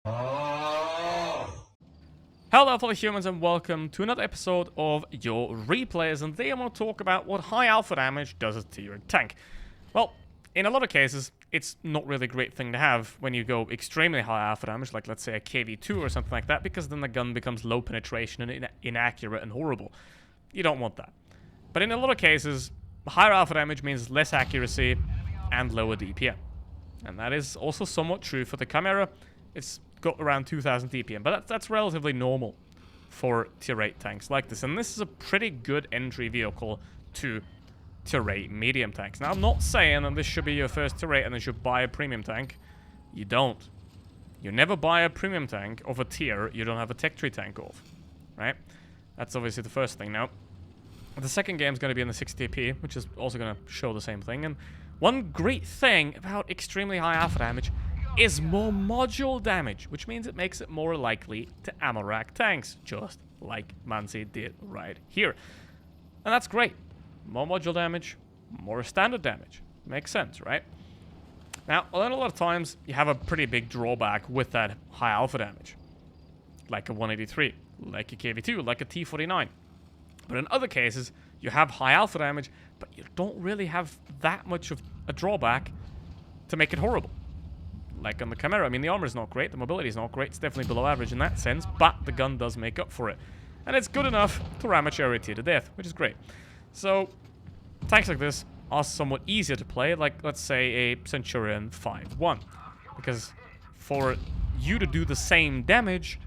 Hello fellow humans and welcome to another episode of your replays, and today I'm going to talk about what high alpha damage does to your tank. Well, in a lot of cases, it's not really a great thing to have when you go extremely high alpha damage, like let's say a KV2 or something like that, because then the gun becomes low penetration and inaccurate and horrible. You don't want that. But in a lot of cases, higher alpha damage means less accuracy and lower DPM. And that is also somewhat true for the Chimera. It's got around 2000 DPM, but that's relatively normal for tier 8 tanks like this. And this is a pretty good entry vehicle to tier 8 medium tanks. Now, I'm not saying that this should be your first tier 8 and then you should buy a premium tank. You don't. You never buy a premium tank of a tier you don't have a tech tree tank of, right? That's obviously the first thing. Now, the second game is going to be in the 60p, which is also going to show the same thing. And one great thing about extremely high alpha damage is more module damage, which means it makes it more likely to ammo rack tanks, just like Mansi did right here. And that's great. More module damage, more standard damage. Makes sense, right? Now, a lot of times, you have a pretty big drawback with that high alpha damage. Like a 183, like a KV2, like a T49. But in other cases, you have high alpha damage, but you don't really have that much of a drawback to make it horrible. Like on the Chimera, I mean, the armor is not great, the mobility is not great, it's definitely below average in that sense, but the gun does make up for it. And it's good enough to ram a charity to death, which is great. So, tanks like this are somewhat easier to play, like, let's say, a Centurion 5-1. Because for you to do the same damage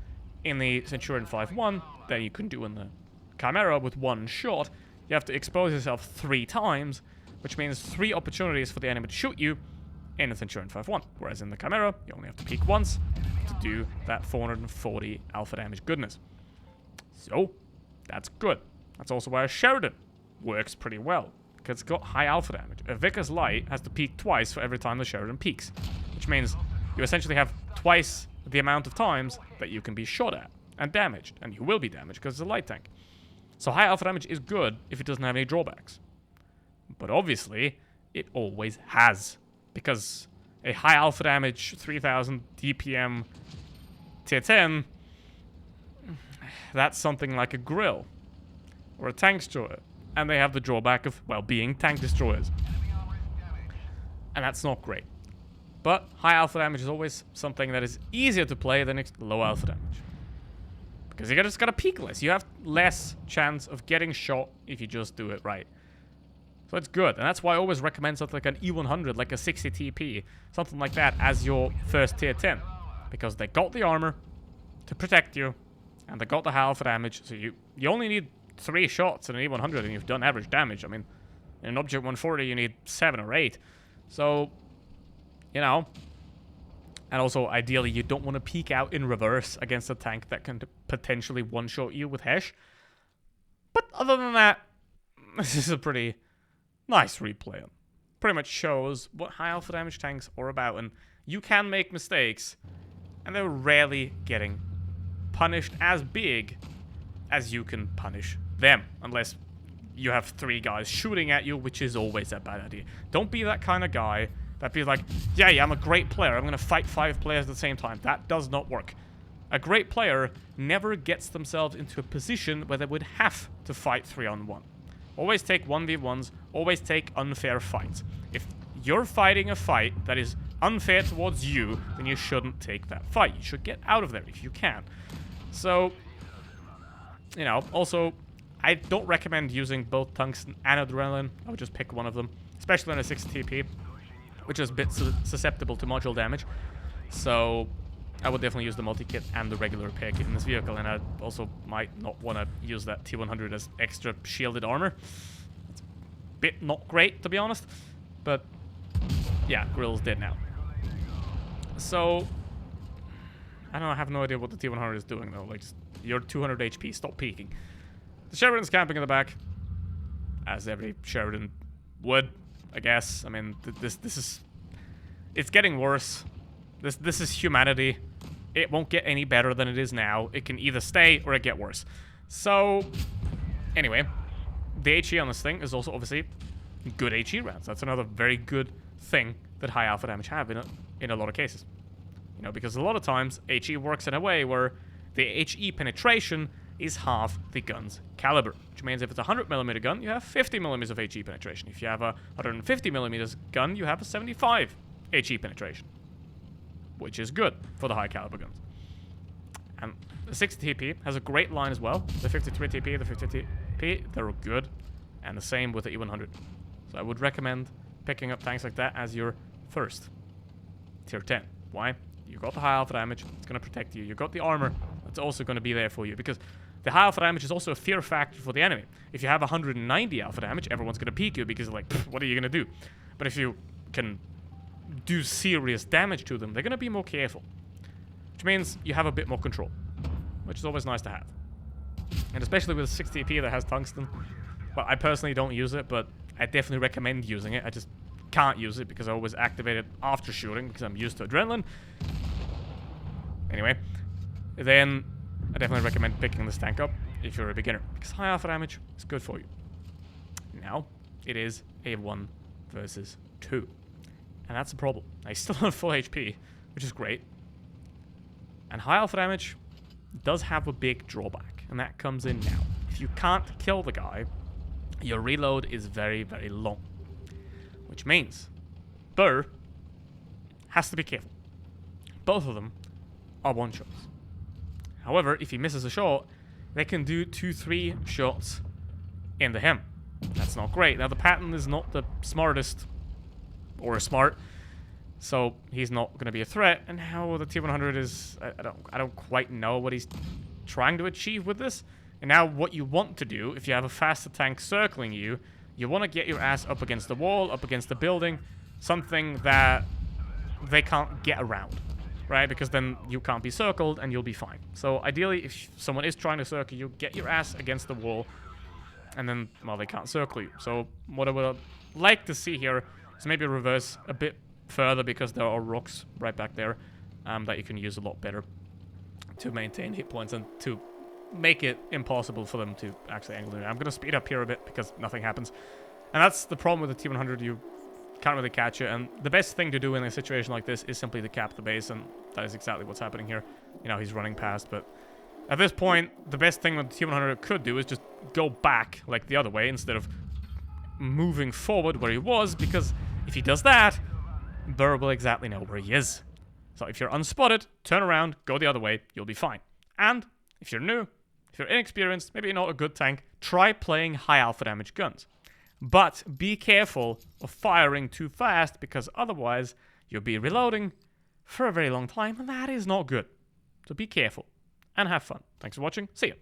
in the Centurion 5-1 that you can do in the Chimera with one shot, you have to expose yourself 3 times, which means 3 opportunities for the enemy to shoot you in the Centurion 5-1. Whereas in the Chimera, you only have to peek once to do that 440 alpha damage goodness. So, that's good. That's also why a Sheridan works pretty well, because it's got high alpha damage. A Vickers Light has to peek twice for every time the Sheridan peeks, which means you essentially have twice the amount of times that you can be shot at and damaged, and you will be damaged because it's a light tank. So high alpha damage is good if it doesn't have any drawbacks. But obviously, it always has, because a high alpha damage 3000 DPM tier 10, that's something like a Grill or a tank destroyer, and they have the drawback of, well, being tank destroyers, and that's not great. But high alpha damage is always something that is easier to play than low alpha damage, because you just gotta peek less. You have less chance of getting shot if you just do it right. So it's good, and that's why I always recommend something like an E100, like a 60 TP, something like that as your first tier 10. Because they got the armor to protect you, and they got the high alpha damage, so you only need 3 shots in an E100 and you've done average damage. I mean, in an Object 140 you need 7 or 8. So, you know, and also ideally you don't want to peek out in reverse against a tank that can potentially one-shot you with Hesh. But other than that, this is a pretty nice replay. Pretty much shows what high alpha damage tanks are about, and you can make mistakes, and they're rarely getting punished as big as you can punish them, unless you have 3 guys shooting at you, which is always a bad idea. Don't be that kind of guy that be like, yeah, I'm a great player, I'm gonna fight 5 players at the same time. That does not work. A great player never gets themselves into a position where they would have to fight 3-on-1. Always take 1v1s, always take unfair fights. If you're fighting a fight that is unfair towards you, then you shouldn't take that fight. You should get out of there if you can. So, you know, also, I don't recommend using both tungsten and adrenaline. I would just pick one of them, especially on a 60 TP, which is a bit susceptible to module damage. So, I would definitely use the multi-kit and the regular repair kit in this vehicle, and I also might not want to use that T100 as extra shielded armor. It's a bit not great, to be honest, but yeah, Grill's dead now. So, I don't know, I have no idea what the T100 is doing, though. Like, just, you're 200 HP, stop peeking. The Sheridan's camping in the back, as every Sheridan would, I guess. I mean, this is... It's getting worse. This is humanity. It won't get any better than it is now. It can either stay or it get worse. So, anyway, the HE on this thing is also obviously good HE rounds. That's another very good thing that high alpha damage have in a lot of cases. You You know, because a lot of times HE works in a way where the HE penetration is half the gun's caliber, which means if it's a 100mm gun, you have 50mm of HE penetration. If you have a 150mm gun, you have a 75 HE penetration, which is good for the high caliber guns. And the 60 TP has a great line as well. The 53 TP, the 50 TP, they're good, and the same with the E100. So I would recommend picking up tanks like that as your first tier 10. Why? You got the high alpha damage, it's going to protect you. You got the armor, that's also going to be there for you, because the high alpha damage is also a fear factor for the enemy. If you have 190 alpha damage, everyone's going to peek you because like, what are you going to do? But if you can do serious damage to them, they're going to be more careful. Which means you have a bit more control, which is always nice to have. And especially with 60 AP that has tungsten. Well, I personally don't use it, but I definitely recommend using it. I just can't use it because I always activate it after shooting because I'm used to adrenaline. Anyway, then I definitely recommend picking this tank up if you're a beginner, because high alpha damage is good for you. Now, it is a 1 versus 2. And that's the problem. Now, he's still on full HP, which is great. And high alpha damage does have a big drawback, and that comes in now. If you can't kill the guy, your reload is very, very long. Which means Burr has to be careful. Both of them are one-shots. However, if he misses a shot, they can do 2-3 shots in the hem. That's not great. Now, the pattern is not the smartest or smart, so he's not going to be a threat. And how the T100 is, I don't quite know what he's trying to achieve with this. And now what you want to do, if you have a faster tank circling you, you want to get your ass up against the wall, up against the building, something that they can't get around, right? Because then you can't be circled and you'll be fine. So ideally, if someone is trying to circle you, get your ass against the wall, and then, well, they can't circle you. So what I would like to see here is maybe reverse a bit further, because there are rocks right back there that you can use a lot better to maintain hit points and to make it impossible for them to actually angle it. I'm going to speed up here a bit because nothing happens. And that's the problem with the T100. You can't really catch it. And the best thing to do in a situation like this is simply to cap the base. And that is exactly what's happening here. You know, he's running past. But at this point, the best thing that the T100 could do is just go back like the other way instead of moving forward where he was. Because if he does that, Burr will exactly know where he is. So if you're unspotted, turn around, go the other way, you'll be fine. And if you're new, if you're inexperienced, maybe you're not a good tank, try playing high alpha damage guns. But be careful of firing too fast, because otherwise you'll be reloading for a very long time, and that is not good. So be careful and have fun. Thanks for watching. See ya.